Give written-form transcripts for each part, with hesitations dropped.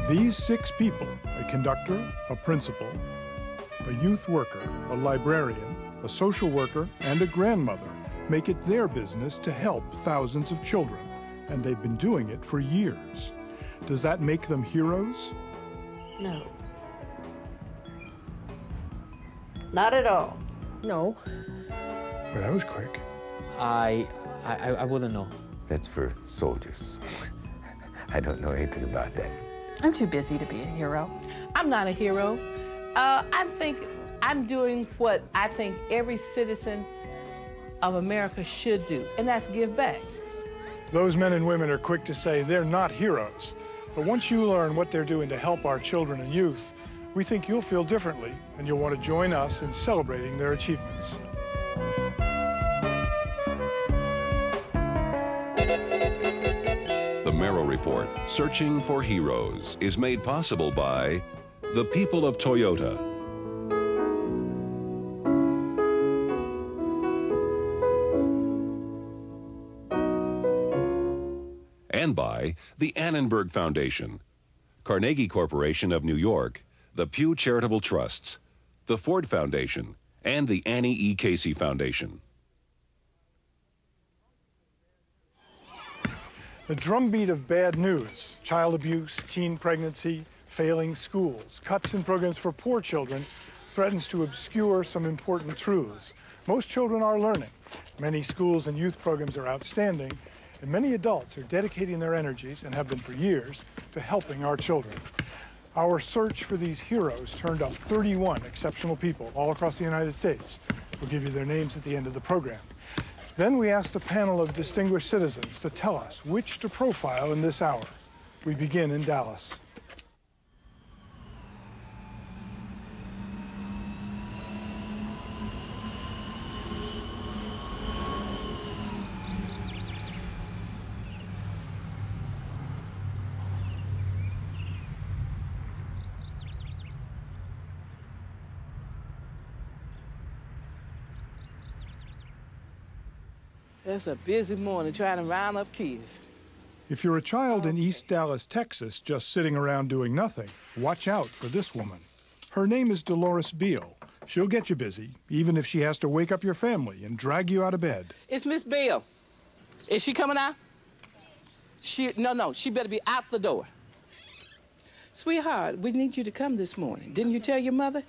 These 6 people, a conductor, a principal, a youth worker, a librarian, a social worker, and a grandmother, make it their business to help thousands of children, and they've been doing it for years. Does that make them heroes? No. Not at all. No. Well, that was quick. I wouldn't know. That's for soldiers. I don't know anything about that. I'm too busy to be a hero. I'm not a hero. I think I'm doing what I think every citizen of America should do, and that's give back. Those men and women are quick to say they're not heroes. But once you learn what they're doing to help our children and youth, we think you'll feel differently, and you'll want to join us in celebrating their achievements. The Merrill Report, Searching for Heroes, is made possible by the people of Toyota. And by the Annenberg Foundation, Carnegie Corporation of New York, the Pew Charitable Trusts, the Ford Foundation, and the Annie E. Casey Foundation. The drumbeat of bad news, child abuse, teen pregnancy, failing schools, cuts in programs for poor children, threatens to obscure some important truths. Most children are learning. Many schools and youth programs are outstanding, and many adults are dedicating their energies, and have been for years, to helping our children. Our search for these heroes turned up 31 exceptional people all across the United States. We'll give you their names at the end of the program. Then we asked a panel of distinguished citizens to tell us which to profile in this hour. We begin in Dallas. It's a busy morning trying to round up kids. If you're a child in East Dallas, Texas, just sitting around doing nothing, watch out for this woman. Her name is Dolores Beal. She'll get you busy, even if she has to wake up your family and drag you out of bed. It's Miss Beal. Is she coming out? No, she better be out the door. Sweetheart, we need you to come this morning. Didn't you tell your mother?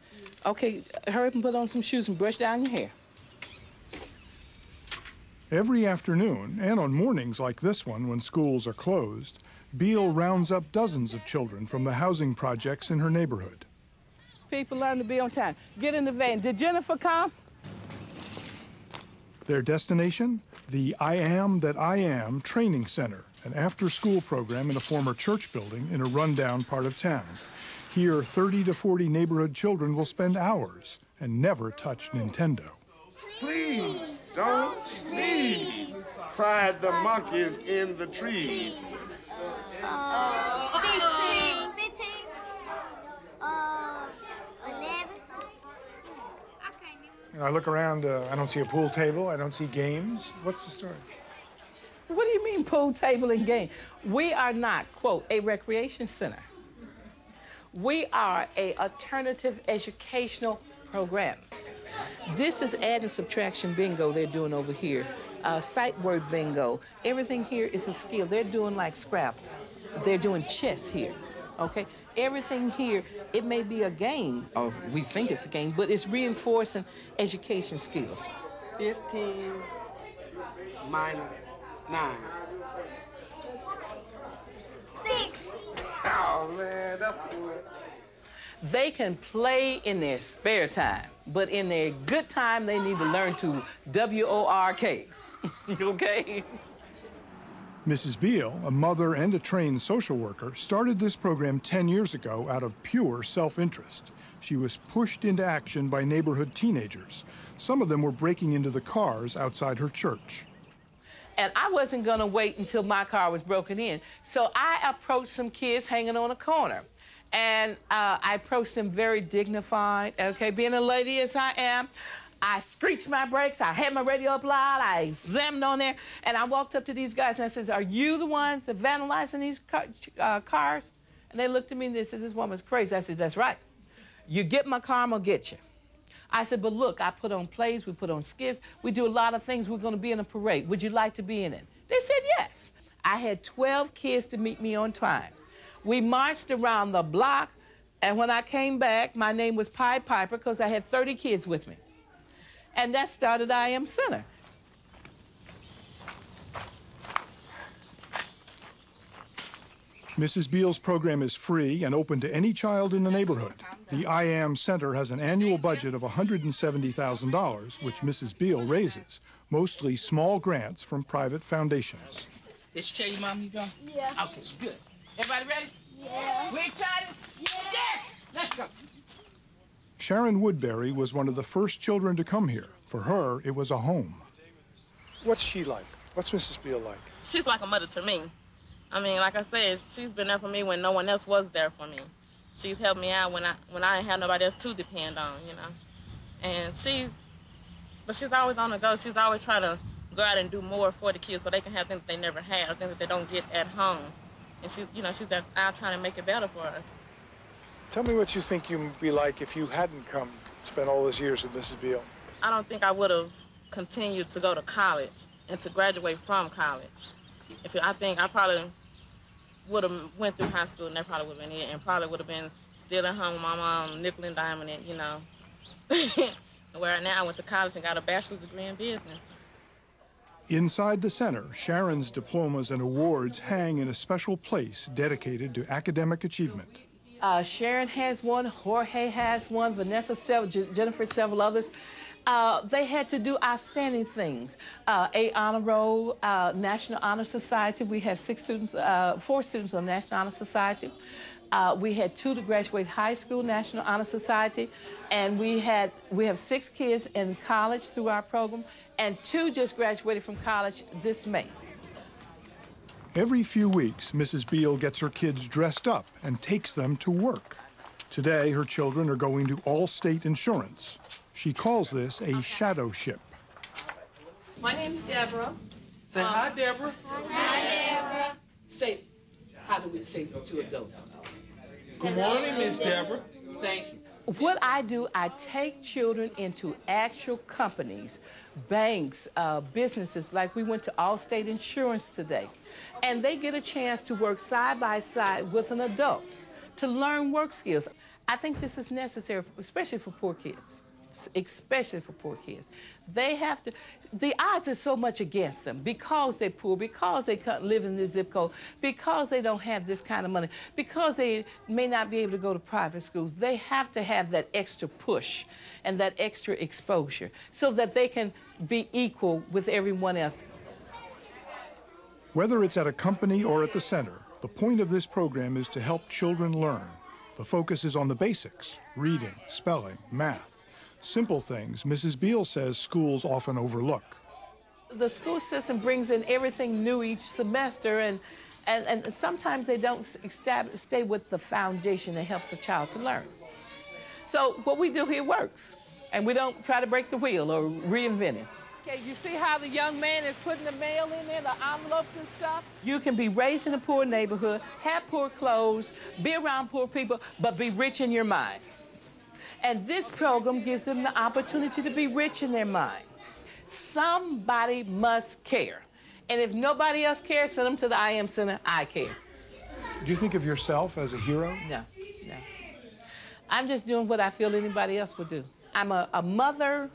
Okay, hurry up and put on some shoes and brush down your hair. Every afternoon, and on mornings like this one when schools are closed, Beal rounds up dozens of children from the housing projects in her neighborhood. People learn to be on time. Get in the van. Did Jennifer come? Their destination? The I Am That I Am Training Center, an after-school program in a former church building in a rundown part of town. Here, 30 to 40 neighborhood children will spend hours and never touch Nintendo. Please don't sneeze, cried the monkeys in the trees. 16, 15, 11. I look around, I don't see a pool table, I don't see games. What's the story? What do you mean pool table and game? We are not, quote, a recreation center. We are an alternative educational program. This is add and subtraction bingo they're doing over here. Sight word bingo. Everything here is a skill. They're doing like Scrabble. They're doing chess here, okay? Everything here, it may be a game, or we think it's a game, but it's reinforcing education skills. 15 minus 9. 6. Oh, man, that's good. They can play in their spare time, but in their good time, they need to learn to W-O-R-K, okay? Mrs. Beal, a mother and a trained social worker, started this program 10 years ago out of pure self-interest. She was pushed into action by neighborhood teenagers. Some of them were breaking into the cars outside her church. And I wasn't gonna wait until my car was broken in, so I approached some kids hanging on a corner. And I approached them very dignified, okay? Being a lady as I am, I screeched my brakes, I had my radio up loud, I examined on there, and I walked up to these guys and I said, are you the ones that vandalizing these cars? And they looked at me and they said, this woman's crazy. I said, that's right. You get my car, I'm gonna get you. I said, but look, I put on plays, we put on skits, we do a lot of things. We're gonna be in a parade. Would you like to be in it? They said yes. I had 12 kids to meet me on time. We marched around the block, and when I came back, my name was Pied Piper because I had 30 kids with me. And that started I Am Center. Mrs. Beal's program is free and open to any child in the neighborhood. The I Am Center has an annual budget of $170,000, which Mrs. Beal raises, mostly small grants from private foundations. Did she tell you, Mom, you going? Yeah. Okay, good. Everybody ready? Yeah. We excited? Yeah. Yes! Let's go. Sharon Woodbury was one of the first children to come here. For her, it was a home. What's she like? What's Mrs. Beal like? She's like a mother to me. I mean, like I said, she's been there for me when no one else was there for me. She's helped me out when I ain't had nobody else to depend on, you know. And she's always on the go. She's always trying to go out and do more for the kids so they can have things that they never had, or things that they don't get at home. And she's out trying to make it better for us. Tell me what you think you'd be like if you hadn't come, spent all those years with Mrs. Beal. I don't think I would have continued to go to college and to graduate from college. I think I probably would have went through high school and that probably would have been it, and probably would have been still at home with my mom, nickel and diming it, you know. Where now I went to college and got a bachelor's degree in business. Inside the center, Sharon's diplomas and awards hang in a special place dedicated to academic achievement. Sharon has one, Jorge has one, Vanessa, Jennifer, several others. They had to do outstanding things. A honor roll, National Honor Society. We have 4 students on National Honor Society. We had 2 to graduate high school, National Honor Society, and we have 6 kids in college through our program, and 2 just graduated from college this May. Every few weeks, Mrs. Beal gets her kids dressed up and takes them to work. Today, her children are going to Allstate Insurance. She calls this a shadow ship. My name's Deborah. Say hi, Deborah. Hi, Deborah. Say, how do we say to adults? Good morning, Miss Deborah. Thank you. What I do, I take children into actual companies, banks, businesses, like we went to Allstate Insurance today. And they get a chance to work side by side with an adult to learn work skills. I think this is necessary, especially for poor kids. Especially for poor kids. They have to, the odds are so much against them because they're poor, because they can't live in this zip code, because they don't have this kind of money, because they may not be able to go to private schools. They have to have that extra push and that extra exposure so that they can be equal with everyone else. Whether it's at a company or at the center, the point of this program is to help children learn. The focus is on the basics: reading, spelling, math. Simple things Mrs. Beal says schools often overlook. The school system brings in everything new each semester, and sometimes they don't stay with the foundation that helps a child to learn. So what we do here works, and we don't try to break the wheel or reinvent it. Okay, you see how the young man is putting the mail in there, the envelopes and stuff? You can be raised in a poor neighborhood, have poor clothes, be around poor people, but be rich in your mind. And this program gives them the opportunity to be rich in their mind. Somebody must care. And if nobody else cares, send them to the I Am Center. I care. Do you think of yourself as a hero? No, no. I'm just doing what I feel anybody else would do. I'm a mother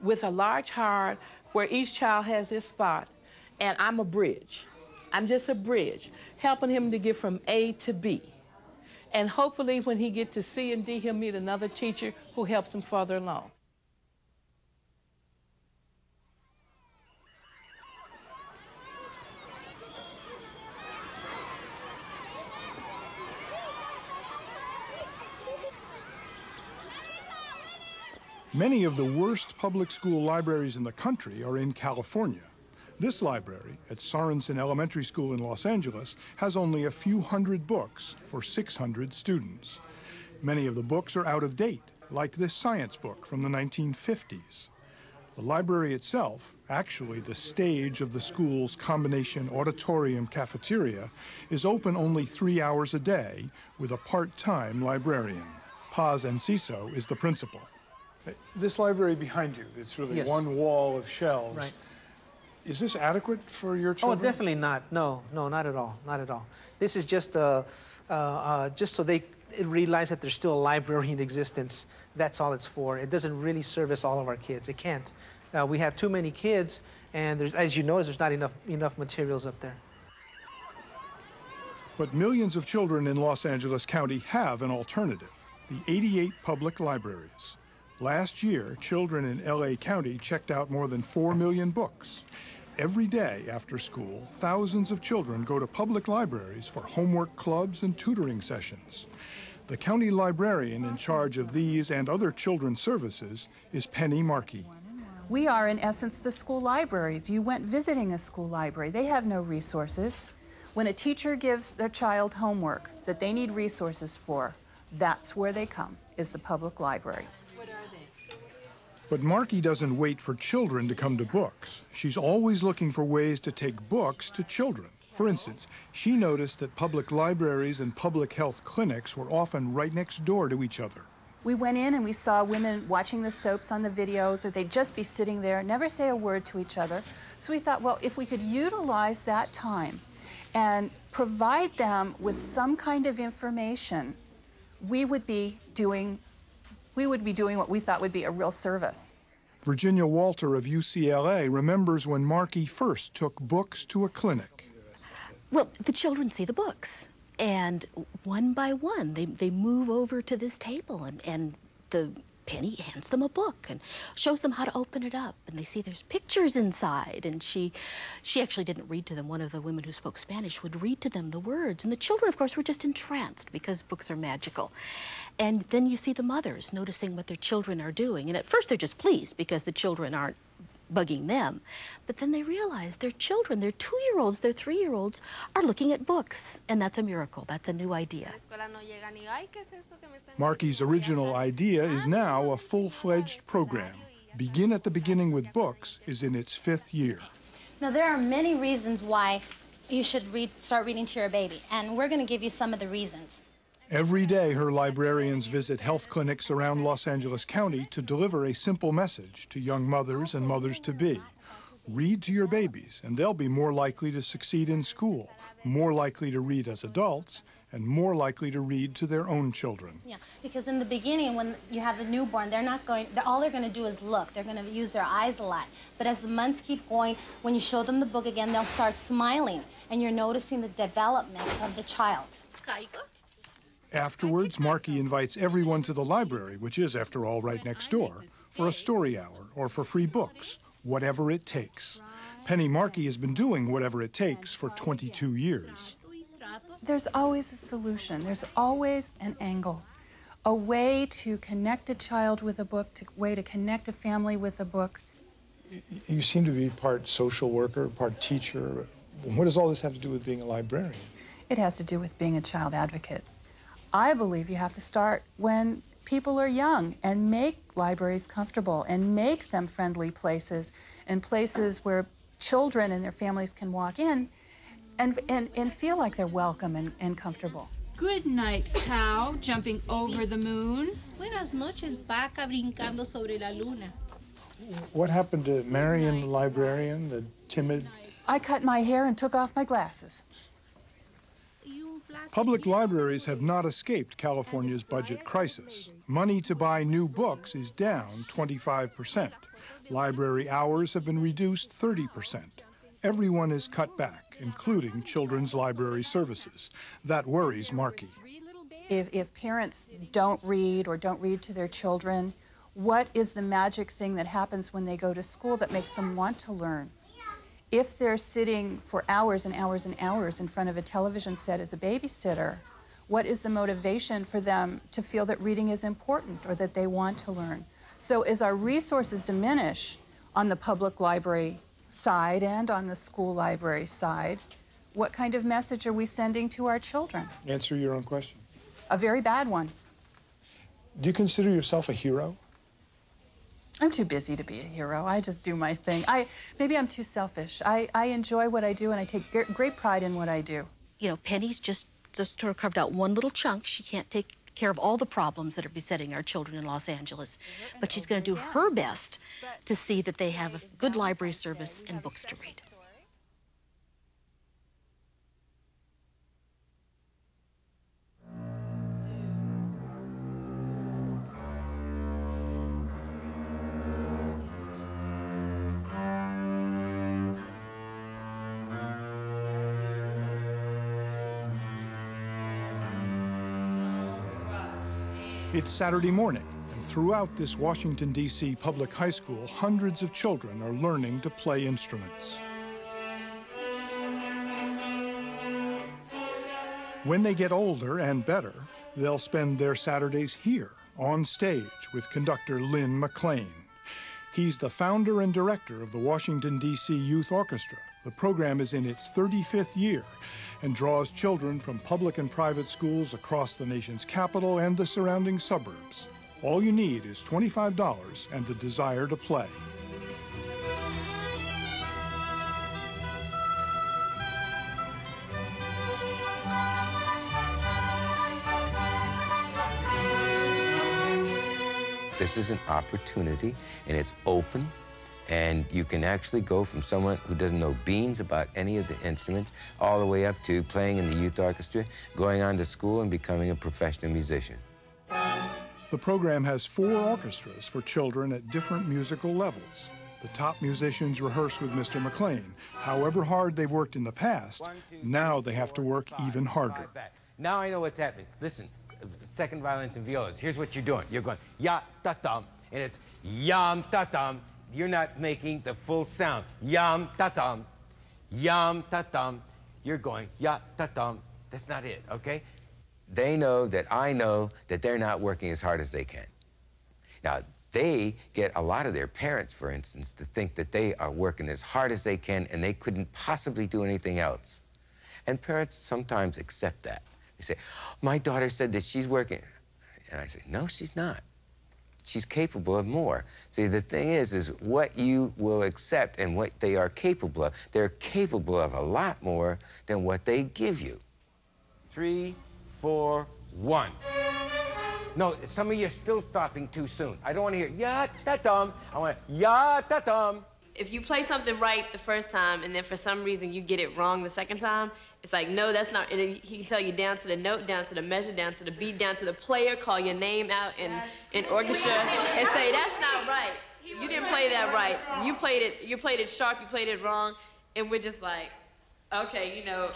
with a large heart where each child has their spot, and I'm a bridge. I'm just a bridge, helping him to get from A to B. And hopefully when he gets to C and D, he'll meet another teacher who helps him further along. Many of the worst public school libraries in the country are in California. This library at Sorensen Elementary School in Los Angeles has only a few hundred books for 600 students. Many of the books are out of date, like this science book from the 1950s. The library itself, actually the stage of the school's combination auditorium cafeteria, is open only 3 hours a day with a part-time librarian. Paz Enciso is the principal. This library behind you, it's really one wall of shelves. Right. Is this adequate for your children? Oh, definitely not. No, not at all. Not at all. This is just so they realize that there's still a library in existence. That's all it's for. It doesn't really service all of our kids. It can't. We have too many kids, and as you notice, there's not enough materials up there. But millions of children in Los Angeles County have an alternative, the 88 public libraries. Last year, children in LA County checked out more than 4 million books. Every day after school, thousands of children go to public libraries for homework clubs and tutoring sessions. The county librarian in charge of these and other children's services is Penny Markey. We are, in essence, the school libraries. You went visiting a school library. They have no resources. When a teacher gives their child homework that they need resources for, that's where they come, is the public library. But Markey doesn't wait for children to come to books. She's always looking for ways to take books to children. For instance, she noticed that public libraries and public health clinics were often right next door to each other. We went in and we saw women watching the soaps on the videos, or they'd just be sitting there, never say a word to each other. So we thought, well, if we could utilize that time and provide them with some kind of information, we would be doing what we thought would be a real service. Virginia Walter of UCLA remembers when Markey first took books to a clinic. Well, the children see the books, and one by one, they move over to this table, and the Penny hands them a book and shows them how to open it up, and they see there's pictures inside, and she actually didn't read to them. One of the women who spoke Spanish would read to them the words, and the children, of course, were just entranced because books are magical. And then you see the mothers noticing what their children are doing, and at first they're just pleased because the children aren't bugging them. But then they realize their children, their 2-year-olds, their 3-year-olds, are looking at books. And that's a miracle. That's a new idea. Markey's original idea is now a full-fledged program. Begin at the Beginning with Books is in its 5th year. Now, there are many reasons why you should start reading to your baby, and we're going to give you some of the reasons. Every day, her librarians visit health clinics around Los Angeles County to deliver a simple message to young mothers and mothers-to-be. Read to your babies, and they'll be more likely to succeed in school, more likely to read as adults, and more likely to read to their own children. Yeah, because in the beginning, when you have the newborn, all they're going to do is look. They're going to use their eyes a lot. But as the months keep going, when you show them the book again, they'll start smiling, and you're noticing the development of the child. Afterwards, Markey invites everyone to the library, which is, after all, right next door, for a story hour or for free books, whatever it takes. Penny Markey has been doing whatever it takes for 22 years. There's always a solution. There's always an angle, a way to connect a child with a book, a way to connect a family with a book. You seem to be part social worker, part teacher. What does all this have to do with being a librarian? It has to do with being a child advocate. I believe you have to start when people are young and make libraries comfortable and make them friendly places and places where children and their families can walk in and feel like they're welcome and comfortable. Good night, cow, jumping over the moon. Buenas noches, vaca brincando sobre la luna. What happened to Marion, the librarian, the timid? I cut my hair and took off my glasses. Public libraries have not escaped California's budget crisis. Money to buy new books is down 25%. Library hours have been reduced 30%. Everyone is cut back, including children's library services. That worries Markey. If parents don't read or don't read to their children, what is the magic thing that happens when they go to school that makes them want to learn? If they're sitting for hours and hours and hours in front of a television set as a babysitter, what is the motivation for them to feel that reading is important or that they want to learn? So as our resources diminish on the public library side and on the school library side, what kind of message are we sending to our children? Answer your own question. A very bad one. Do you consider yourself a hero? I'm too busy to be a hero. I just do my thing. Maybe I'm too selfish. I enjoy what I do, and I take great pride in what I do. You know, Penny's just sort of carved out one little chunk. She can't take care of all the problems that are besetting our children in Los Angeles, but she's going to do her best to see that they have a good library service and books to read. It's Saturday morning, and throughout this Washington, D.C. public high school, hundreds of children are learning to play instruments. When they get older and better, they'll spend their Saturdays here, on stage, with conductor Lynn McLean. He's the founder and director of the Washington, D.C. Youth Orchestra. The program is in its 35th year and draws children from public and private schools across the nation's capital and the surrounding suburbs. All you need is $25 and the desire to play. This is an opportunity, and it's open, and you can actually go from someone who doesn't know beans about any of the instruments all the way up to playing in the youth orchestra, going on to school and becoming a professional musician. The program has 4 orchestras for children at different musical levels. The top musicians rehearse with Mr. McLean. However hard they've worked in the past, now they have to work even harder. Now I know what's happening. Listen, second violins and violas, here's what you're doing. You're going ya-ta-tum, and it's yam-ta-tum. You're not making the full sound. Yam-ta-tum, yam-ta-tum. You're going ya-ta-tum. That's not it, okay? They know that I know that they're not working as hard as they can. Now, they get a lot of their parents, for instance, to think that they are working as hard as they can and they couldn't possibly do anything else. And parents sometimes accept that. They say, my daughter said that she's working. And I say, no, she's not. She's capable of more. See, the thing is what you will accept and what they are capable of. They're capable of a lot more than what they give you. 3, 4, 1. No, some of you are still stopping too soon. I don't want to hear ya-ta-tum. I want ya-ta-tum. If you play something right the first time and then for some reason you get it wrong the second time, it's like, no, that's not, and he can tell you down to the note, down to the measure, down to the beat, down to the player, call your name out in orchestra and say, that's not right. You didn't play that right. You played it sharp, you played it wrong, and we're just like, okay, you know,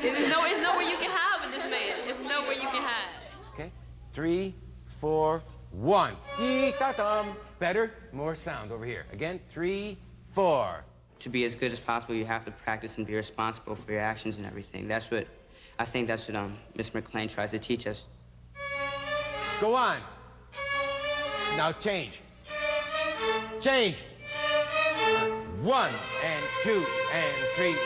there's nowhere you can hide with this man. There's nowhere you can hide. Okay, 3, 4, 1. Dee-ta-tum. Better, more sound over here. Again, 3, 4. To be as good as possible, you have to practice and be responsible for your actions and everything. That's what Miss McLean tries to teach us. Go on. Now change. Change. 1 and 2 and 3 and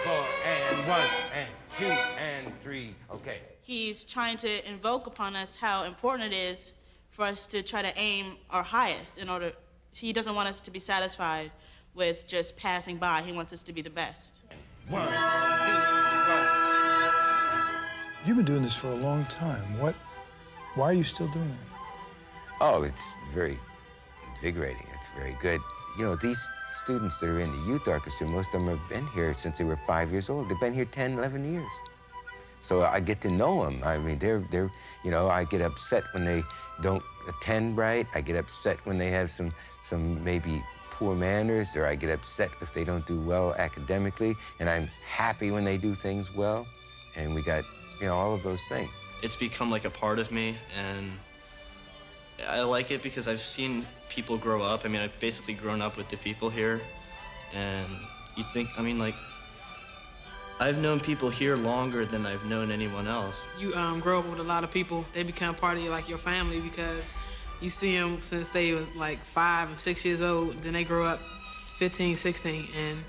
4 and 1 and 2 and 3. Okay. He's trying to invoke upon us how important it is for us to try to aim our highest in order. He doesn't want us to be satisfied with just passing by. He wants us to be the best. 1, 2, 1. You've been doing this for a long time. Why are you still doing it? Oh, it's very invigorating. It's very good. You know, these students that are in the youth orchestra, most of them have been here since they were 5 years old. They've been here 10, 11 years. So I get to know them. I mean, they're, you know, I get upset when they don't attend right. I get upset when they have some maybe poor manners, or I get upset if they don't do well academically. And I'm happy when they do things well. And we got, you know, all of those things. It's become like a part of me, and I like it because I've seen people grow up. I mean, I've basically grown up with the people here. And you think, I mean, like, I've known people here longer than I've known anyone else. You grow up with a lot of people. They become part of you, like your family, because you see them since they was like 5 and 6 years old. Then they grow up 15, 16, and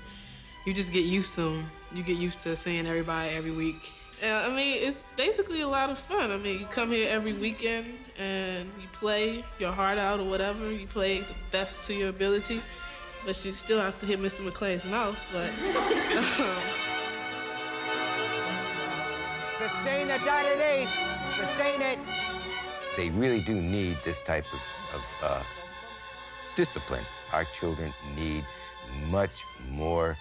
you just get used to them. You get used to seeing everybody every week. I mean, it's basically a lot of fun. I mean, you come here every weekend and you play your heart out or whatever. You play the best to your ability, but you still have to hit Mr. McLean's mouth. But sustain the dotted eighth. Sustain it. They really do need this type of discipline. Our children need much more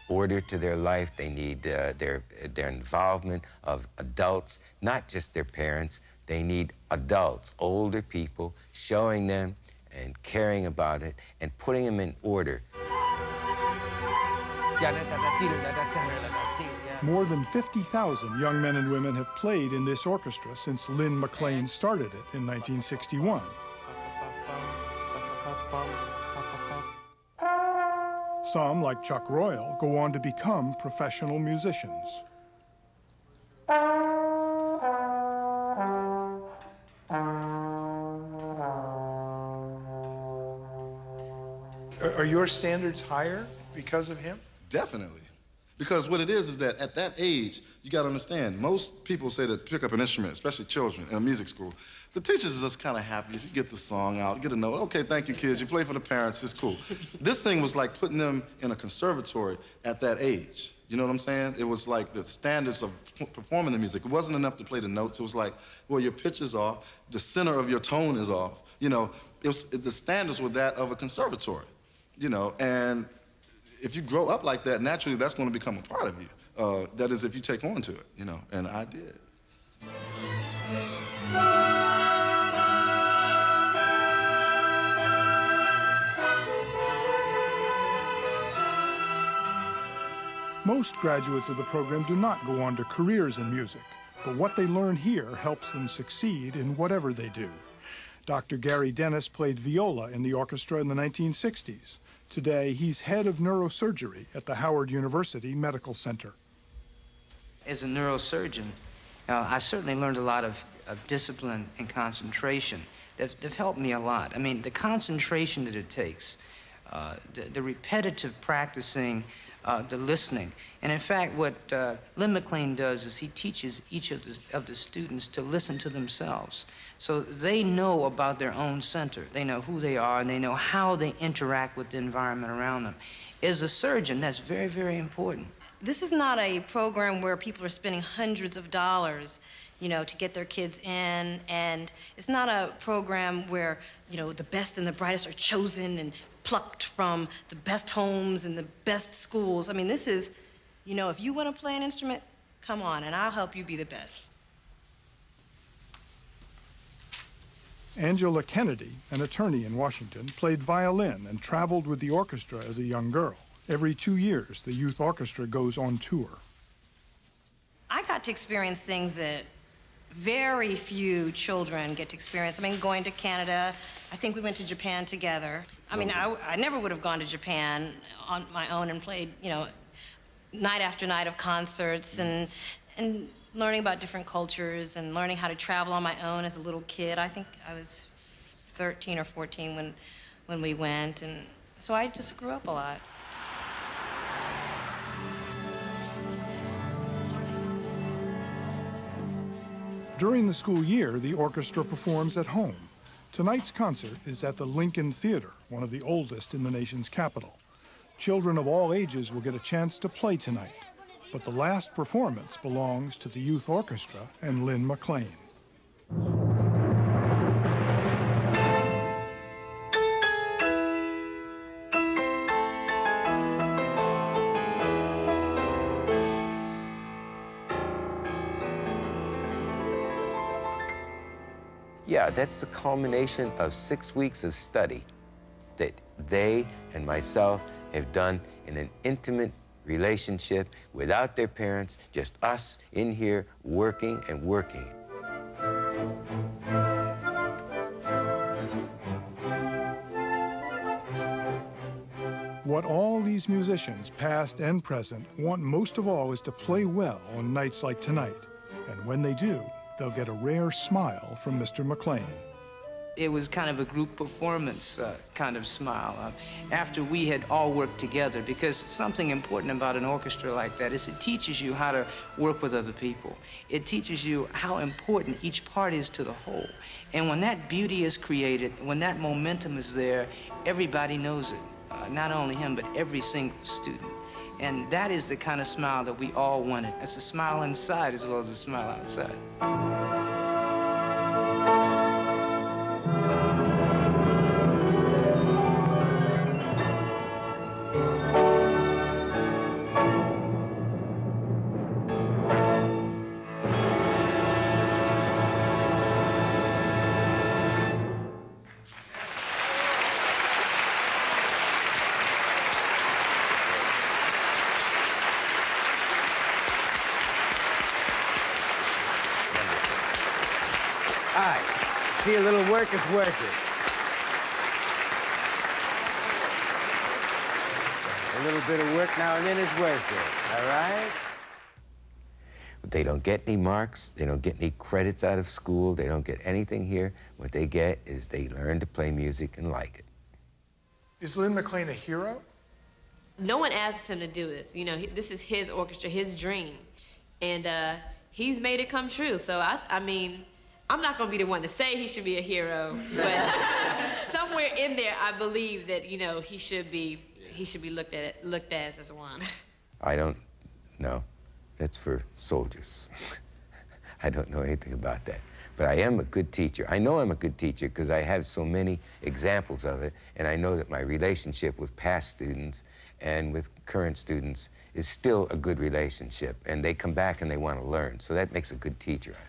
order to their life. They need their involvement of adults, not just their parents. They need adults, older people, showing them and caring about it and putting them in order. More than 50,000 young men and women have played in this orchestra since Lynn McLean started it in 1961. Some, like Chuck Royal, go on to become professional musicians. Are your standards higher because of him? Definitely. Because what it is that at that age, you got to understand, most people say that pick up an instrument, especially children in a music school, the teachers are just kind of happy if you get the song out, get a note. Okay, thank you, kids. You play for the parents. It's cool. This thing was like putting them in a conservatory at that age. You know what I'm saying? It was like the standards of performing the music. It wasn't enough to play the notes. It was like, well, your pitch is off. The center of your tone is off. You know, the standards were that of a conservatory. You know, and if you grow up like that, naturally, that's going to become a part of you. That is, if you take on to it, you know, and I did. Most graduates of the program do not go on to careers in music, but what they learn here helps them succeed in whatever they do. Dr. Gary Dennis played viola in the orchestra in the 1960s. Today, he's head of neurosurgery at the Howard University Medical Center. As a neurosurgeon, I certainly learned a lot of discipline and concentration. They've helped me a lot. I mean, the concentration that it takes, the repetitive practicing, the listening. And in fact, what Lynn McLean does is he teaches each of the students to listen to themselves. So they know about their own center. They know who they are, and they know how they interact with the environment around them. As a surgeon, that's very, very important. This is not a program where people are spending hundreds of dollars, you know, to get their kids in, and it's not a program where, you know, the best and the brightest are chosen and plucked from the best homes and the best schools. I mean, this is, you know, if you want to play an instrument, come on, and I'll help you be the best. Angela Kennedy, an attorney in Washington, played violin and traveled with the orchestra as a young girl. Every 2 years, the youth orchestra goes on tour. I got to experience things that very few children get to experience. I mean, going to Canada, I think we went to Japan together. I mean, I never would have gone to Japan on my own and played, you know, night after night of concerts and learning about different cultures and learning how to travel on my own as a little kid. I think I was 13 or 14 when we went, and so I just grew up a lot. During the school year, the orchestra performs at home. Tonight's concert is at the Lincoln Theater, one of the oldest in the nation's capital. Children of all ages will get a chance to play tonight, but the last performance belongs to the youth orchestra and Lynn McLean. Yeah, that's the culmination of 6 weeks of study that they and myself have done in an intimate relationship without their parents, just us in here working and working. What all these musicians, past and present, want most of all is to play well on nights like tonight. And when they do, they'll get a rare smile from Mr. McLean. It was kind of a group performance kind of smile after we had all worked together, because something important about an orchestra like that is it teaches you how to work with other people. It teaches you how important each part is to the whole. And when that beauty is created, when that momentum is there, everybody knows it. Not only him, but every single student. And that is the kind of smile that we all wanted. It's a smile inside as well as a smile outside. All right, see, a little work is worth it. A little bit of work now and then is worth it, all right? They don't get any marks, they don't get any credits out of school, they don't get anything here. What they get is they learn to play music and like it. Is Lynn McClain a hero? No one asks him to do this. You know, this is his orchestra, his dream. And he's made it come true. So, I mean, I'm not going to be the one to say he should be a hero, but somewhere in there, I believe that, you know, he should be looked at as one. I don't know. That's for soldiers. I don't know anything about that. But I am a good teacher. I know I'm a good teacher because I have so many examples of it, and I know that my relationship with past students and with current students is still a good relationship, and they come back and they want to learn. So that makes a good teacher, I think.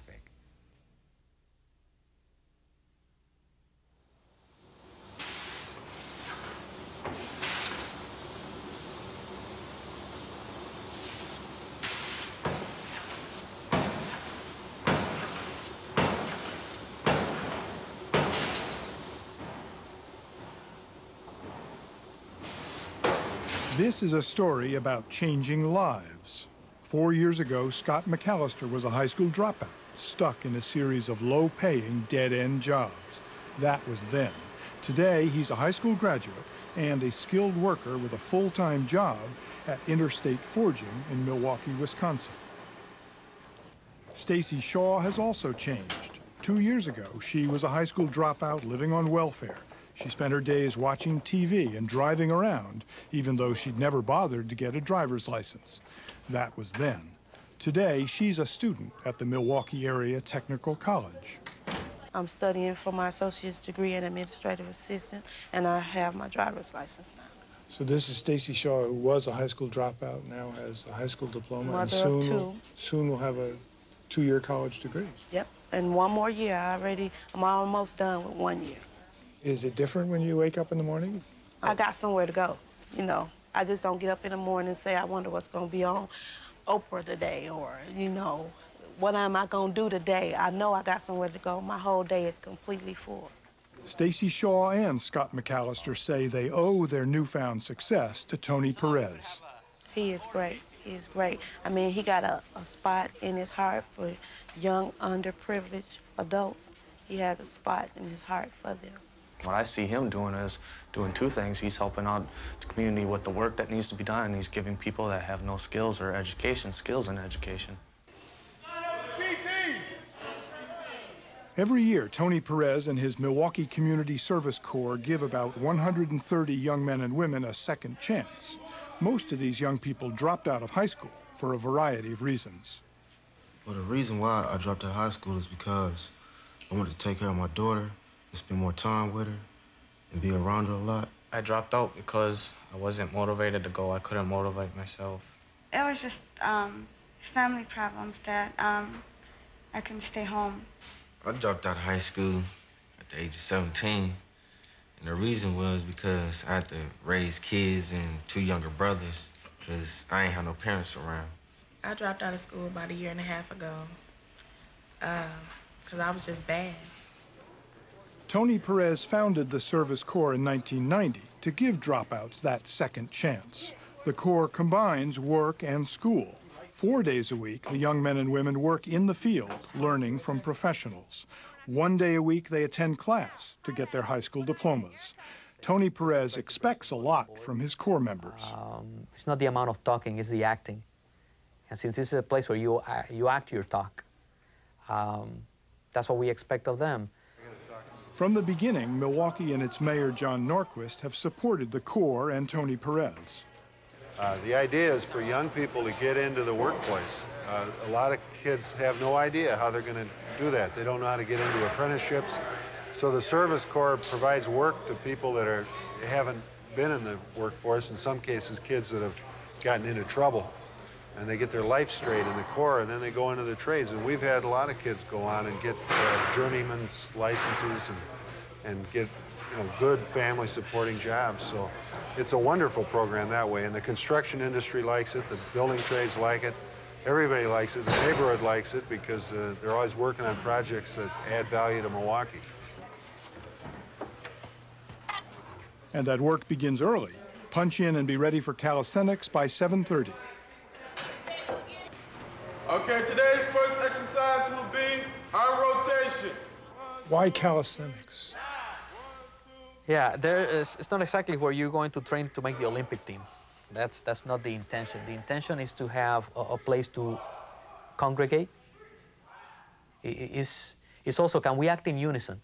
This is a story about changing lives. 4 years ago, Scott McAllister was a high school dropout, stuck in a series of low-paying, dead-end jobs. That was then. Today, he's a high school graduate and a skilled worker with a full-time job at Interstate Forging in Milwaukee, Wisconsin. Stacy Shaw has also changed. 2 years ago, she was a high school dropout living on welfare. She spent her days watching TV and driving around, even though she'd never bothered to get a driver's license. That was then. Today, she's a student at the Milwaukee Area Technical College. I'm studying for my associate's degree in administrative assistant, and I have my driver's license now. So this is Stacy Shaw, who was a high school dropout, now has a high school diploma, Mother and of two. soon will have a 2-year college degree. Yep, and one more year. I'm almost done with 1 year. Is it different when you wake up in the morning? I got somewhere to go, you know. I just don't get up in the morning and say, I wonder what's going to be on Oprah today, or, you know, what am I going to do today? I know I got somewhere to go. My whole day is completely full. Stacy Shaw and Scott McAllister say they owe their newfound success to Tony Perez. He is great. He is great. I mean, he got a spot in his heart for young, underprivileged adults. He has a spot in his heart for them. What I see him doing is doing two things. He's helping out the community with the work that needs to be done, and he's giving people that have no skills or education, skills in education. Every year, Tony Perez and his Milwaukee Community Service Corps give about 130 young men and women a second chance. Most of these young people dropped out of high school for a variety of reasons. Well, the reason why I dropped out of high school is because I wanted to take care of my daughter, spend more time with her, and be around her a lot. I dropped out because I wasn't motivated to go. I couldn't motivate myself. It was just family problems that I couldn't stay home. I dropped out of high school at the age of 17, and the reason was because I had to raise kids and 2 younger brothers because I ain't had no parents around. I dropped out of school about 1.5 years ago because I was just bad. Tony Perez founded the Service Corps in 1990 to give dropouts that second chance. The Corps combines work and school. 4 days a week, the young men and women work in the field, learning from professionals. 1 day a week, they attend class to get their high school diplomas. Tony Perez expects a lot from his corps members. It's not the amount of talking, it's the acting. And since this is a place where you act your talk, that's what we expect of them. From the beginning, Milwaukee and its mayor, John Norquist, have supported the Corps and Tony Perez. The idea is for young people to get into the workplace. A lot of kids have no idea how they're going to do that. They don't know how to get into apprenticeships. So the Service Corps provides work to people that haven't been in the workforce, in some cases kids that have gotten into trouble. And they get their life straight in the Corps, and then they go into the trades. And we've had a lot of kids go on and get journeyman's licenses and get good family supporting jobs. So it's a wonderful program that way. And the construction industry likes it, the building trades like it, everybody likes it, the neighborhood likes it because they're always working on projects that add value to Milwaukee. And that work begins early. Punch in and be ready for calisthenics by 7:30. Okay, today's first exercise will be our rotation. Why calisthenics? Yeah, it's not exactly where you're going to train to make the Olympic team. That's not the intention. The intention is to have a place to congregate. It's also, can we act in unison?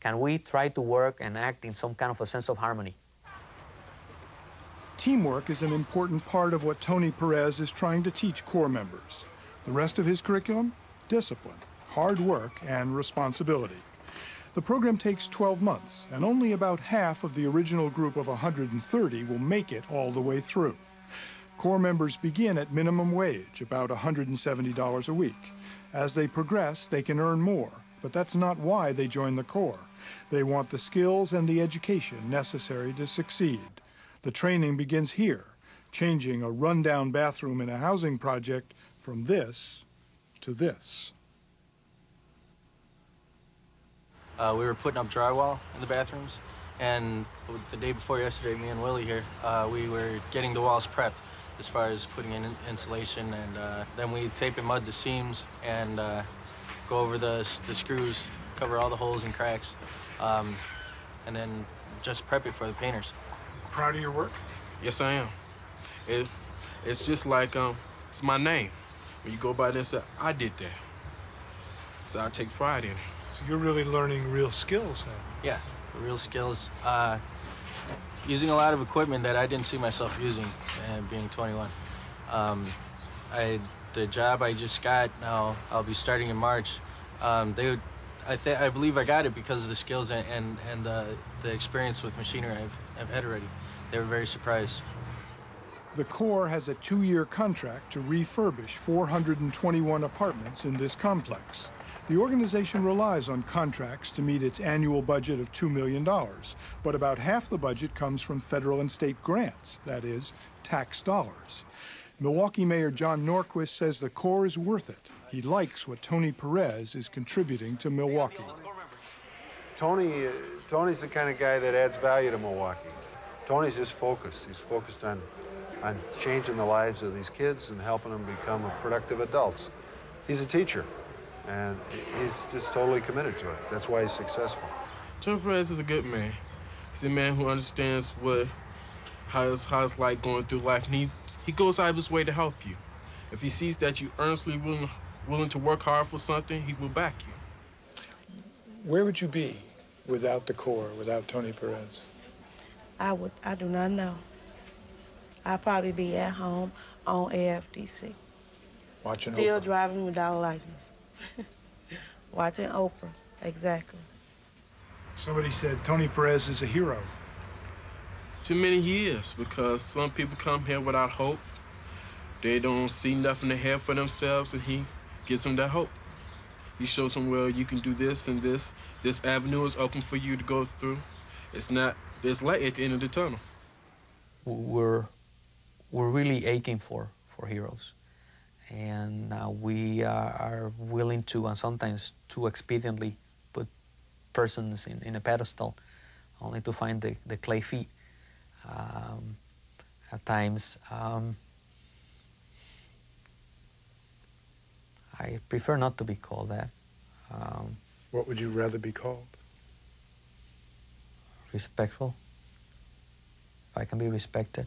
Can we try to work and act in some kind of a sense of harmony? Teamwork is an important part of what Tony Perez is trying to teach Corps members. The rest of his curriculum? Discipline, hard work, and responsibility. The program takes 12 months, and only about half of the original group of 130 will make it all the way through. Corps members begin at minimum wage, about $170 a week. As they progress, they can earn more, but that's not why they join the Corps. They want the skills and the education necessary to succeed. The training begins here, changing a rundown bathroom in a housing project from this to this. We were putting up drywall in the bathrooms, and the day before yesterday, me and Willie here, we were getting the walls prepped as far as putting in insulation, and then we tape and mud the seams and go over the screws, cover all the holes and cracks, and then just prep it for the painters. Proud of your work? Yes, I am. It's just like, it's my name. When you go by this, I did that. So I take pride in it. So you're really learning real skills then? Yeah, real skills. Using a lot of equipment that I didn't see myself using, being 21. The job I just got now, I'll be starting in March. I believe I got it because of the skills and the experience with machinery I've had already. They were very surprised. The Corps has a 2-year contract to refurbish 421 apartments in this complex. The organization relies on contracts to meet its annual budget of $2 million, but about half the budget comes from federal and state grants, that is, tax dollars. Milwaukee Mayor John Norquist says the Corps is worth it. He likes what Tony Perez is contributing to Milwaukee. Tony's the kind of guy that adds value to Milwaukee. Tony's just focused. He's focused on changing the lives of these kids and helping them become productive adults. He's a teacher, and he's just totally committed to it. That's why he's successful. Tony Perez is a good man. He's a man who understands how it's like going through life, and he goes out of his way to help you. If he sees that you earnestly willing to work hard for something, he will back you. Where would you be without the Corps, without Tony Perez? I do not know. I'd probably be at home on AFDC. Watching Still Oprah. driving without a license. Watching Oprah, exactly. Somebody said Tony Perez is a hero. To many he is, because some people come here without hope. They don't see nothing ahead for themselves, and he gives them that hope. He shows them, well, you can do this and this. This avenue is open for you to go through. There's light at the end of the tunnel. We're really aching for heroes. And we are willing to, and sometimes too expediently, put persons in a pedestal only to find the clay feet. At times, I prefer not to be called that. What would you rather be called? Respectful. If I can be respected.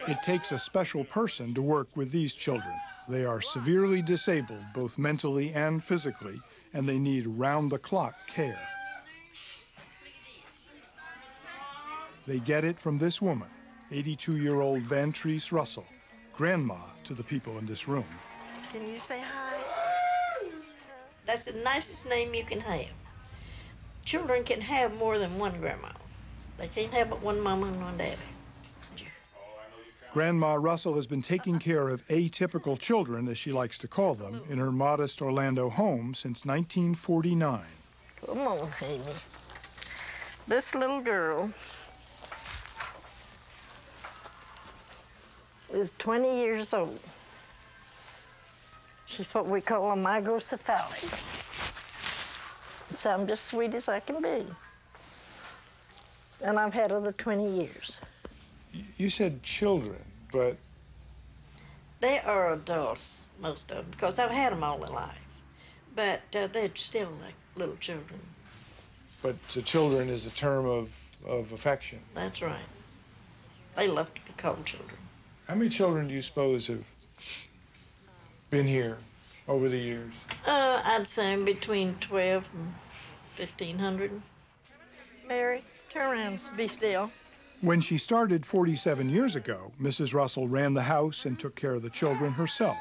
It takes a special person to work with these children. They are severely disabled, both mentally and physically, and they need round-the-clock care. They get it from this woman, 82-year-old Vantrese Russell, grandma to the people in this room. Can you say hi? That's the nicest name you can have. Children can have more than one grandma. They can't have but one mama and one daddy. Grandma Russell has been taking care of atypical children, as she likes to call them, in her modest Orlando home since 1949. Come on, Amy. This little girl is 20 years old. She's what we call a microcephaly. So I'm just sweet as I can be. And I've had her the 20 years. You said children, but... They are adults, most of them, because I've had them all their life. But they're still like little children. But the children is a term of affection. That's right. They love to be called children. How many children do you suppose have been here over the years? I'd say between 12 and 1,500. Mary, turn around, be still. When she started 47 years ago, Mrs. Russell ran the house and took care of the children herself.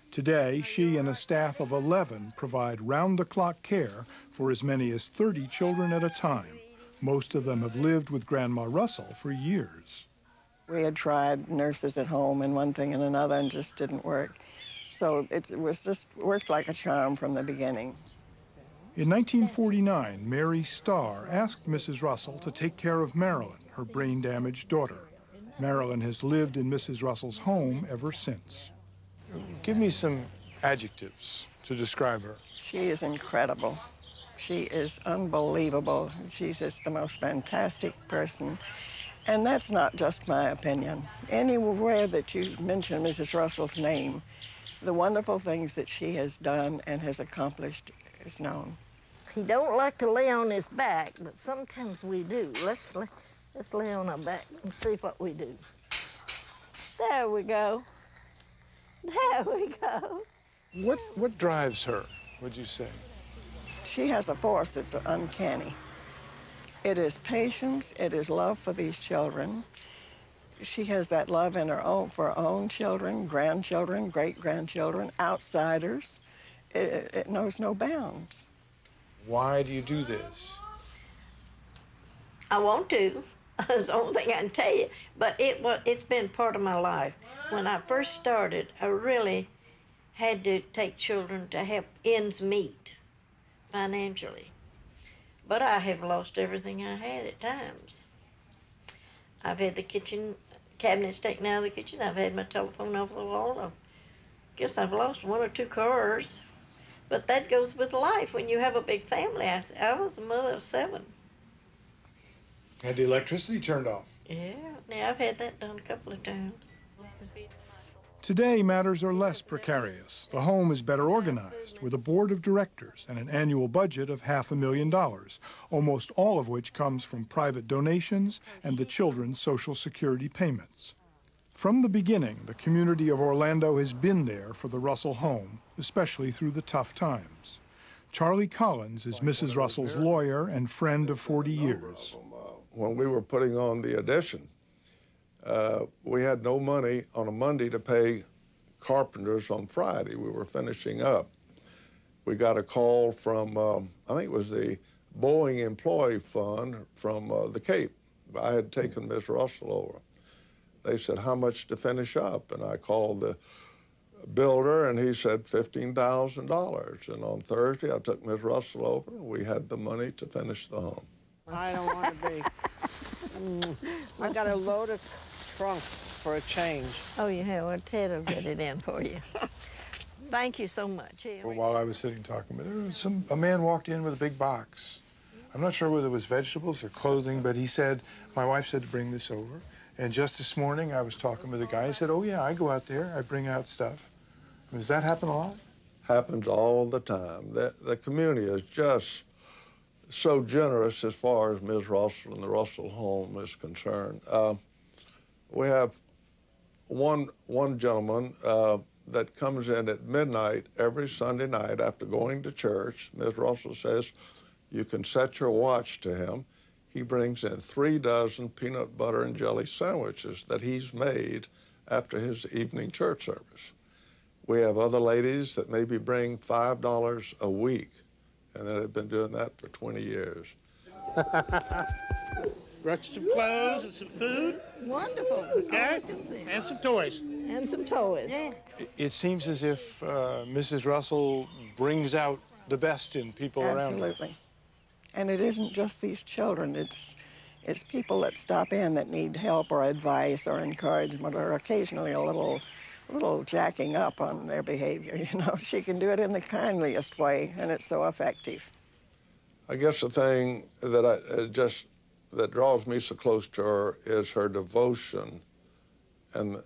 Today, she and a staff of 11 provide round-the-clock care for as many as 30 children at a time. Most of them have lived with Grandma Russell for years. We had tried nurses at home and one thing and another and just didn't work. So it was just worked like a charm from the beginning. In 1949, Mary Starr asked Mrs. Russell to take care of Marilyn, her brain-damaged daughter. Marilyn has lived in Mrs. Russell's home ever since. Give me some adjectives to describe her. She is incredible. She is unbelievable. She's just the most fantastic person. And that's not just my opinion. Anywhere that you mention Mrs. Russell's name, the wonderful things that she has done and has accomplished is known. He don't like to lay on his back, but sometimes we do. Let's lay on our back and see what we do. There we go. There we go. What drives her, would you say? She has a force that's uncanny. It is patience, it is love for these children. She has that love in for her own children, grandchildren, great-grandchildren, outsiders. It knows no bounds. Why do you do this? I want to. That's the only thing I can tell you. But it's been part of my life. When I first started, I really had to take children to have ends meet financially. But I have lost everything I had at times. I've had the kitchen cabinets taken out of the kitchen. I've had my telephone off the wall. I guess I've lost 1 or 2 cars. But that goes with life. When you have a big family, I was a mother of 7. Had the electricity turned off? Yeah, now I've had that done a couple of times. Today, matters are less precarious. The home is better organized, with a board of directors and an annual budget of $500,000, almost all of which comes from private donations and the children's Social Security payments. From the beginning, the community of Orlando has been there for the Russell home, especially through the tough times. Charlie Collins is Mrs. Russell's lawyer and friend of 40 years. When we were putting on the addition, we had no money on a Monday to pay carpenters on Friday. We were finishing up. We got a call from, I think it was the Boeing Employee Fund from the Cape. I had taken Ms. Russell over. They said, how much to finish up? And I called the builder, and he said $15,000. And on Thursday, I took Ms. Russell over, and we had the money to finish the home. I don't want to be. I got a load of trunk for a change. Oh, you have? Well, Ted will get it in for you. Thank you so much. While I was sitting talking with her, a man walked in with a big box. I'm not sure whether it was vegetables or clothing, but he said, my wife said to bring this over. And just this morning, I was talking with a guy. He said, oh, yeah, I go out there. I bring out stuff. Does that happen a lot? Happens all the time. The community is just so generous as far as Ms. Russell and the Russell home is concerned. We have one gentleman that comes in at midnight every Sunday night after going to church. Ms. Russell says, you can set your watch to him. He brings in 3 dozen peanut butter and jelly sandwiches that he's made after his evening church service. We have other ladies that maybe bring $5 a week, and that have been doing that for 20 years. Brought you some clothes and some food. Wonderful. Okay? And some toys. And some toys. Yeah. It seems as if Mrs. Russell brings out the best in people around her. Absolutely. And it isn't just these children. It's people that stop in that need help or advice or encouragement or occasionally a little jacking up on their behavior, you know. She can do it in the kindliest way, and it's so effective. I guess the thing that that draws me so close to her is her devotion and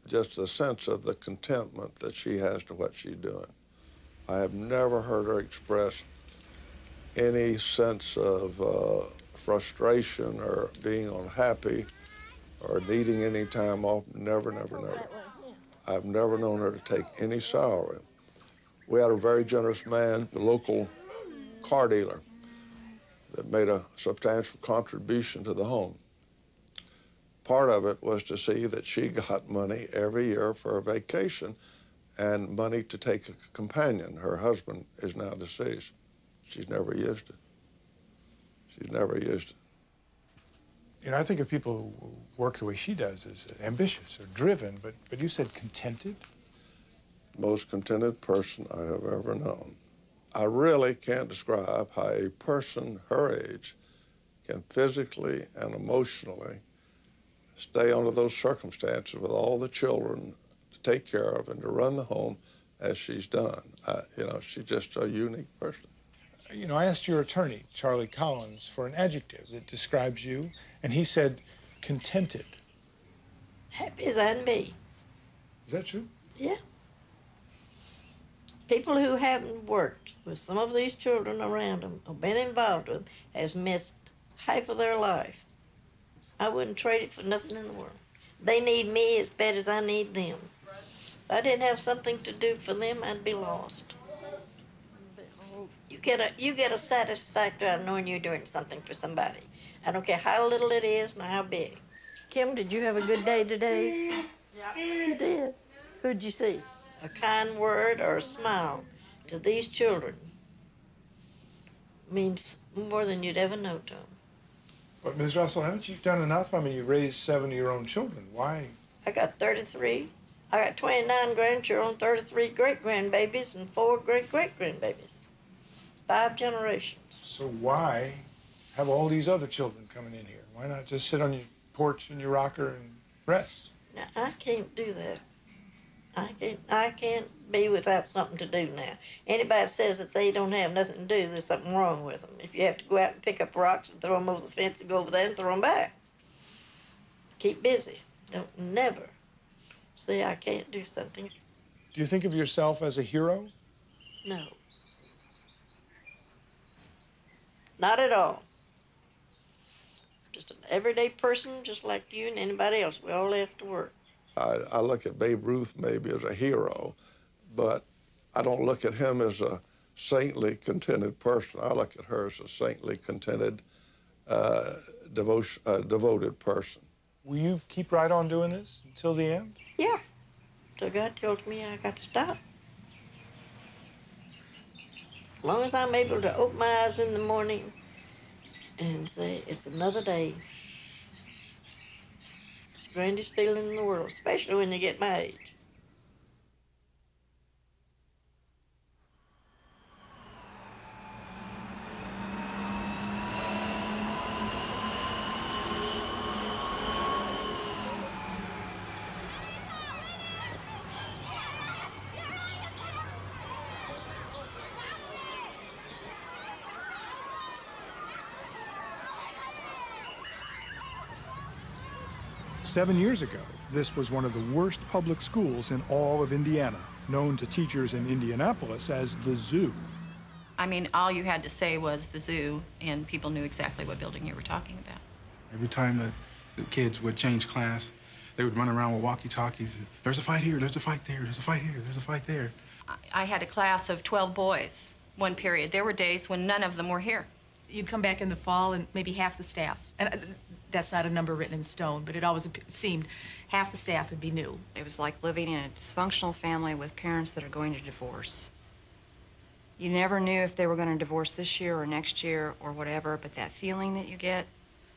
just the sense of the contentment that she has to what she's doing. I have never heard her express any sense of frustration or being unhappy or needing any time off. Never, never, never. I've never known her to take any salary. We had a very generous man, the local car dealer, that made a substantial contribution to the home. Part of it was to see that she got money every year for a vacation and money to take a companion. Her husband is now deceased. She's never used it. She's never used it. You know, I think of people who work the way she does as ambitious or driven, but you said contented? Most contented person I have ever known. I really can't describe how a person her age can physically and emotionally stay under those circumstances with all the children to take care of and to run the home as she's done. You know, she's just a unique person. You know, I asked your attorney, Charlie Collins, for an adjective that describes you, and he said contented. Happy as I can be. Is that true? Yeah. People who haven't worked with some of these children around them or been involved with them has missed half of their life. I wouldn't trade it for nothing in the world. They need me as bad as I need them. If I didn't have something to do for them, I'd be lost. You get a satisfaction out of knowing you're doing something for somebody. I don't care how little it is nor how big. Kim, did you have a good day today? Yeah. You did. Who'd you see? A kind word or a smile to these children means more than you'd ever know to them. But Ms. Russell, haven't you done enough? I mean, you raised 7 of your own children. Why? I got 33. I got 29 grandchildren, 33 great-grandbabies, and 4 great-great-grandbabies. 5 generations. So why have all these other children coming in here? Why not just sit on your porch in your rocker and rest? Now, I can't do that. I can't be without something to do now. Anybody that says that they don't have nothing to do, there's something wrong with them. If you have to go out and pick up rocks and throw them over the fence and go over there and throw them back. Keep busy. Don't never say I can't do something. Do you think of yourself as a hero? No. Not at all. Just an everyday person just like you and anybody else. We all have to work. I look at Babe Ruth maybe as a hero, but I don't look at him as a saintly, contented person. I look at her as a saintly, contented, devoted person. Will you keep right on doing this until the end? Yeah. Till God tells me I got to stop. As long as I'm able to open my eyes in the morning and say, it's another day. It's the grandest feeling in the world, especially when you get my age. 7 years ago, this was one of the worst public schools in all of Indiana, known to teachers in Indianapolis as the zoo. I mean, all you had to say was the zoo, and people knew exactly what building you were talking about. Every time the kids would change class, they would run around with walkie-talkies. There's a fight here, there's a fight there, there's a fight here, there's a fight there. I had a class of 12 boys one period. There were days when none of them were here. You'd come back in the fall and maybe half the staff, and that's not a number written in stone, but it always seemed half the staff would be new. It was like living in a dysfunctional family with parents that are going to divorce. You never knew if they were going to divorce this year or next year or whatever, but that feeling that you get,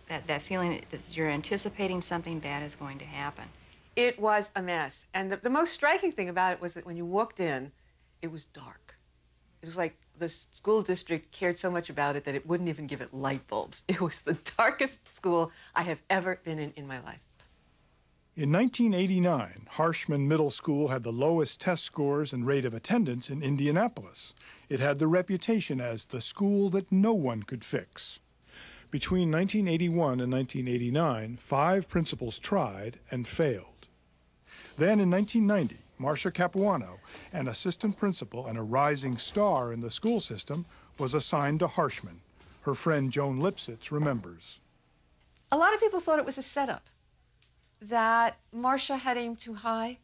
that feeling that you're anticipating something bad is going to happen. It was a mess. And the most striking thing about it was that when you walked in, it was dark. It was like the school district cared so much about it that it wouldn't even give it light bulbs. It was the darkest school I have ever been in my life. In 1989, Harshman Middle School had the lowest test scores and rate of attendance in Indianapolis. It had the reputation as the school that no one could fix. Between 1981 and 1989, 5 principals tried and failed. Then in 1990, Marcia Capuano, an assistant principal and a rising star in the school system, was assigned to Harshman. Her friend Joan Lipsitz remembers. A lot of people thought it was a setup, that Marcia had aimed too high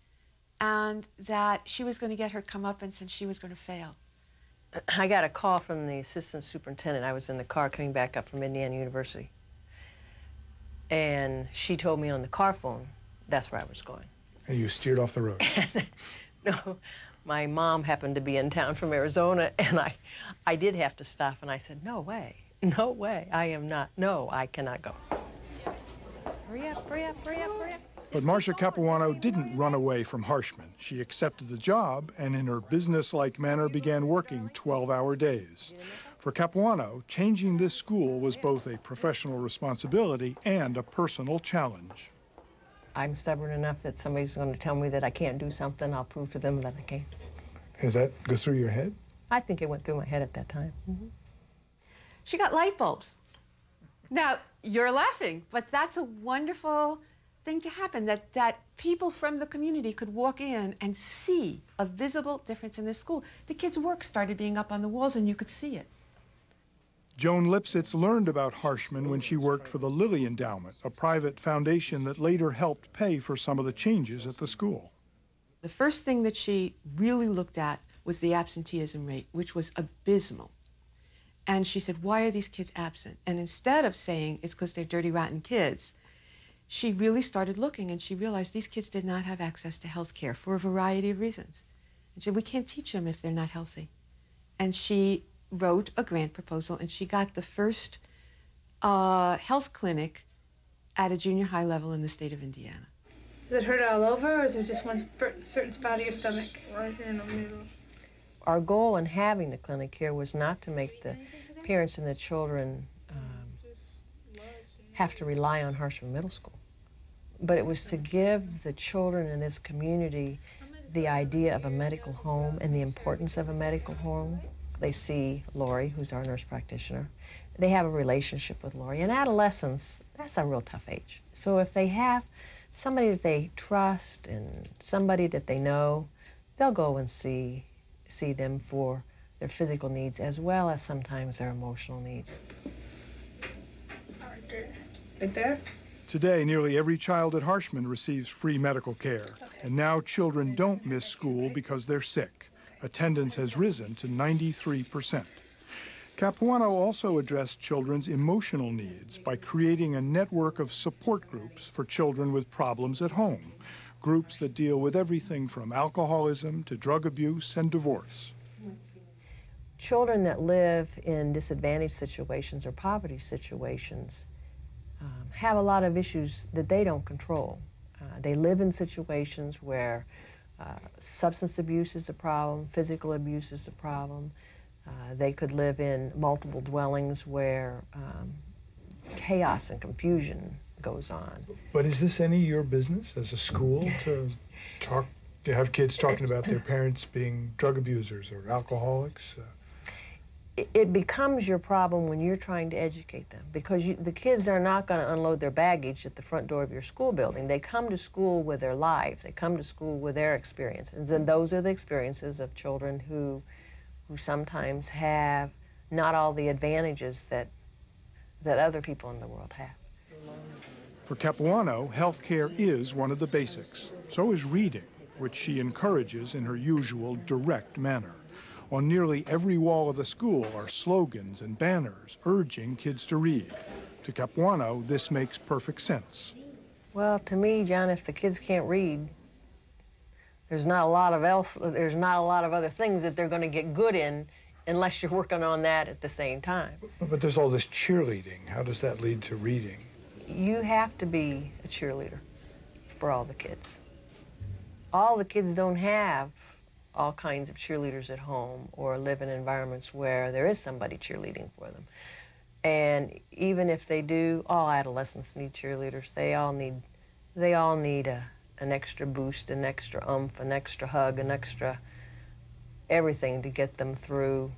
and that she was going to get her comeuppance and she was going to fail. I got a call from the assistant superintendent. I was in the car coming back up from Indiana University. And she told me on the car phone that's where I was going. And you steered off the road? No, my mom happened to be in town from Arizona, and I did have to stop, and I said, no way, I am not, no, I cannot go. Hurry up, hurry up, hurry up, hurry up. But Marcia Capuano didn't run away from Harshman. She accepted the job and in her business-like manner began working 12-hour days. For Capuano, changing this school was both a professional responsibility and a personal challenge. I'm stubborn enough that somebody's going to tell me that I can't do something, I'll prove to them that I can. Does that go through your head? I think it went through my head at that time. Mm-hmm. She got light bulbs. Now, you're laughing, but that's a wonderful thing to happen, that people from the community could walk in and see a visible difference in this school. The kids' work started being up on the walls and you could see it. Joan Lipsitz learned about Harshman when she worked for the Lilly Endowment, a private foundation that later helped pay for some of the changes at the school. The first thing that she really looked at was the absenteeism rate, which was abysmal. And she said, why are these kids absent? And instead of saying it's because they're dirty, rotten kids, she really started looking and she realized these kids did not have access to health care for a variety of reasons. And she said, we can't teach them if they're not healthy. And she wrote a grant proposal and she got the first health clinic at a junior high level in the state of Indiana. Does it hurt all over or is it just one certain spot of your stomach? Right here in the middle. Our goal in having the clinic here was not to make the parents and the children have to rely on Harshman Middle School. But it was to give the children in this community the idea of a medical home and the importance of a medical home. They see Lori, who's our nurse practitioner. They have a relationship with Lori. In adolescence, that's a real tough age. So if they have somebody that they trust and somebody that they know, they'll go and see them for their physical needs as well as sometimes their emotional needs. Right there? Today, nearly every child at Harshman receives free medical care, and now children don't miss school because they're sick. Attendance has risen to 93%. Capuano also addressed children's emotional needs by creating a network of support groups for children with problems at home, groups that deal with everything from alcoholism to drug abuse and divorce. Children that live in disadvantaged situations or poverty situations have a lot of issues that they don't control. They live in situations where substance abuse is a problem, physical abuse is a problem. They could live in multiple dwellings where chaos and confusion goes on. But is this any of your business as a school to have kids talking about their parents being drug abusers or alcoholics? it becomes your problem when you're trying to educate them, because the kids are not going to unload their baggage at the front door of your school building. They come to school with their life. They come to school with their experiences, and those are the experiences of children who sometimes have not all the advantages that other people in the world have. For Capuano, healthcare is one of the basics. So is reading, which she encourages in her usual direct manner. On nearly every wall of the school are slogans and banners urging kids to read. To Capuano, this makes perfect sense. Well, to me, John, if the kids can't read, there's not a lot of other things that they're going to get good in unless you're working on that at the same time. But there's all this cheerleading. How does that lead to reading? You have to be a cheerleader for all the kids. All the kids don't have all kinds of cheerleaders at home or live in environments where there is somebody cheerleading for them. And even if they do, all adolescents need cheerleaders. They all need an extra boost, an extra oomph, an extra hug, an extra everything to get them through,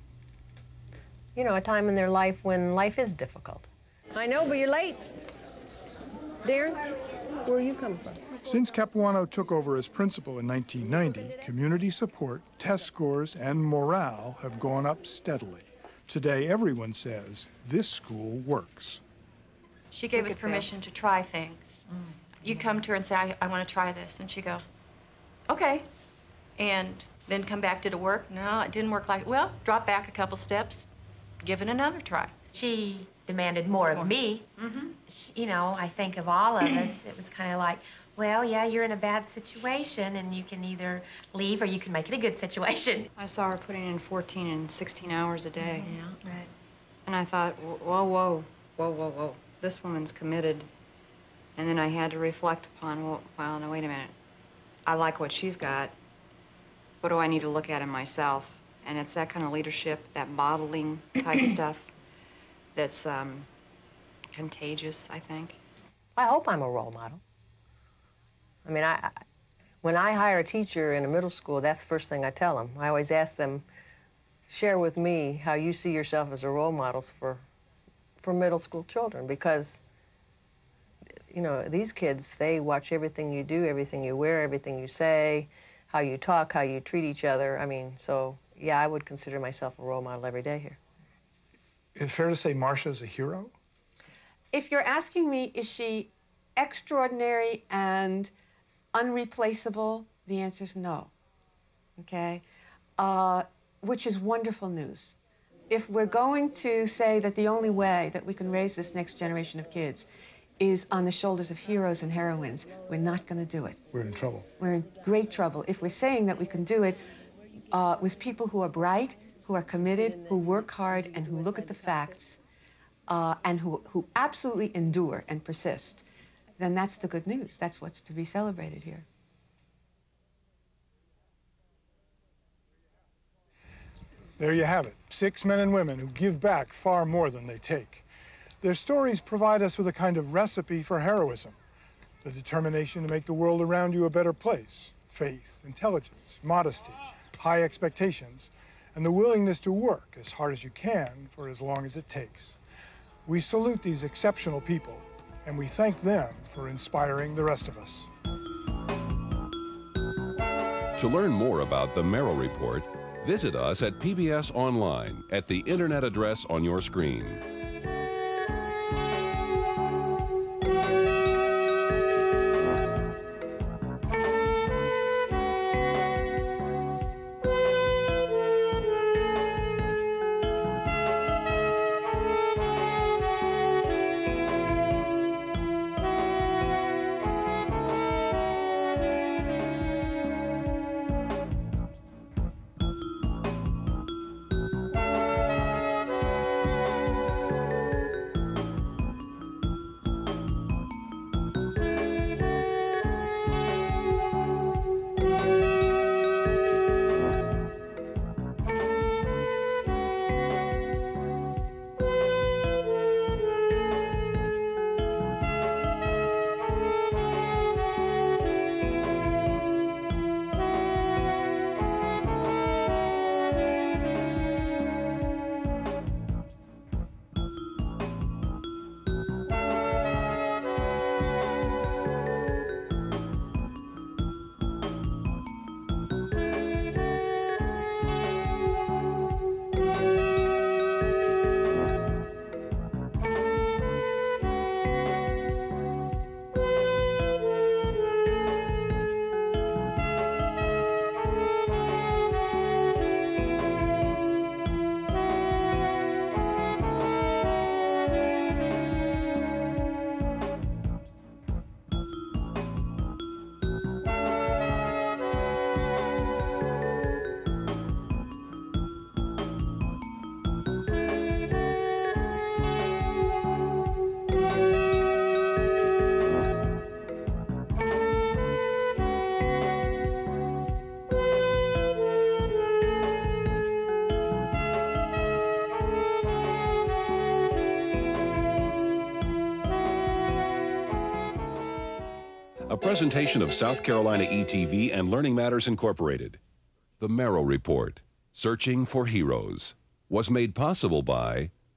you know, a time in their life when life is difficult. I know, but you're late. Darren, where are you coming from? Since Capuano took over as principal in 1990, community support, test scores, and morale have gone up steadily. Today, everyone says this school works. She gave us permission to try things. You come to her and say, I want to try this, and she'd go, okay. And then come back, did it work? No, it didn't work like, well, drop back a couple steps, give it another try. She demanded more of me. You know, I think of all of us, it was kind of like, well, yeah, you're in a bad situation, and you can either leave or you can make it a good situation. I saw her putting in 14 and 16 hours a day. Yeah, right. And I thought, whoa, whoa, whoa, whoa, whoa. This woman's committed. And then I had to reflect upon, well, no, wait a minute. I like what she's got. What do I need to look at in myself? And it's that kind of leadership, that modeling type stuff that's contagious, I think. I hope I'm a role model. I mean, when I hire a teacher in a middle school, that's the first thing I tell them. I always ask them, share with me how you see yourself as a role model for middle school children, because, you know, these kids, they watch everything you do, everything you wear, everything you say, how you talk, how you treat each other. I mean, so, yeah, I would consider myself a role model every day here. Is it fair to say Marcia's a hero? If you're asking me, is she extraordinary and unreplaceable, the answer is no, okay? Which is wonderful news. If we're going to say that the only way that we can raise this next generation of kids is on the shoulders of heroes and heroines, we're not going to do it. We're in trouble. We're in great trouble. If we're saying that we can do it with people who are bright, who are committed, who work hard, and who look at the facts, and who absolutely endure and persist, then that's the good news. That's what's to be celebrated here. There you have it, 6 men and women who give back far more than they take. Their stories provide us with a kind of recipe for heroism, the determination to make the world around you a better place, faith, intelligence, modesty, high expectations, and the willingness to work as hard as you can for as long as it takes. We salute these exceptional people, and we thank them for inspiring the rest of us. To learn more about the Merrill Report, visit us at PBS Online at the internet address on your screen. A presentation of South Carolina ETV and Learning Matters Incorporated. The Marrow Report, Searching for Heroes, was made possible by